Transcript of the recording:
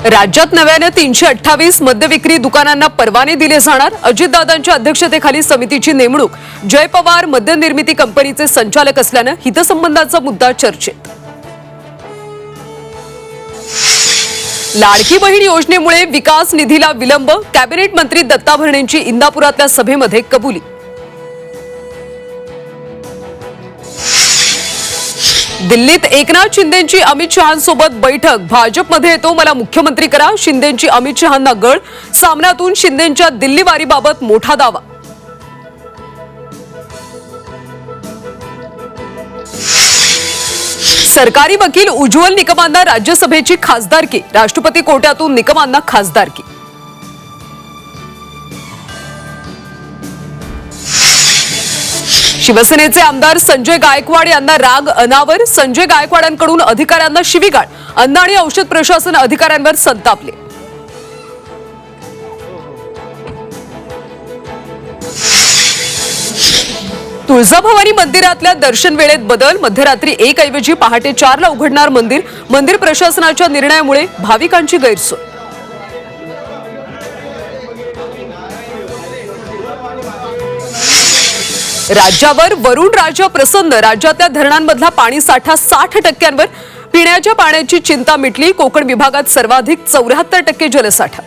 राज्यात नव्याने 328 मद्य विक्री दुकानांना परवाने दिले जाणार। अजितदादांच्या अध्यक्षतेखाली समितीची नेमणूक। जय पवार मद्य निर्मिती कंपनीचे संचालक असल्याने हितसंबंधाचा मुद्दा चर्चेत। लाडकी बहीण योजनेमुळे विकास निधीला विलंब। कॅबिनेट मंत्री दत्ता भरणेंची इंदापुरातल्या सभेमध्ये कबुली। दिल्लीत एकनाथ शिंदेंची अमित शहांसोबत बैठक। भाजपमध्ये येतो मला मुख्यमंत्री करा, शिंदेंची अमित शहांना गळ। सामन्यातून शिंदेंच्या दिल्ली वारीबाबत मोठा दावा। सरकारी वकील उज्ज्वल निकमांना राज्यसभेची खासदारकी। राष्ट्रपती कोट्यातून निकमांना खासदारकी। शिवसेनेचे आमदार संजय गायकवाड यांना राग अनावर। संजय गायकवाडांकडून अधिकाऱ्यांना शिवीगाळ। अन्न आणि औषध प्रशासन अधिकाऱ्यांवर संतापले। तुळजाभवानी मंदिरातल्या दर्शन वेळेत बदल। मध्यरात्री 1 ऐवजी पहाटे 4 ला उघडणार मंदिर। मंदिर प्रशासनाच्या निर्णयामुळे भाविकांची गैरसोय। राज्यावर वरुण राजा प्रसन्न। राज्यातल्या धरणांमधला पाणी साठा 60%वर। पिण्याच्या पाण्याची चिंता मिटली। कोकण विभागात सर्वाधिक 74% जलसाठा।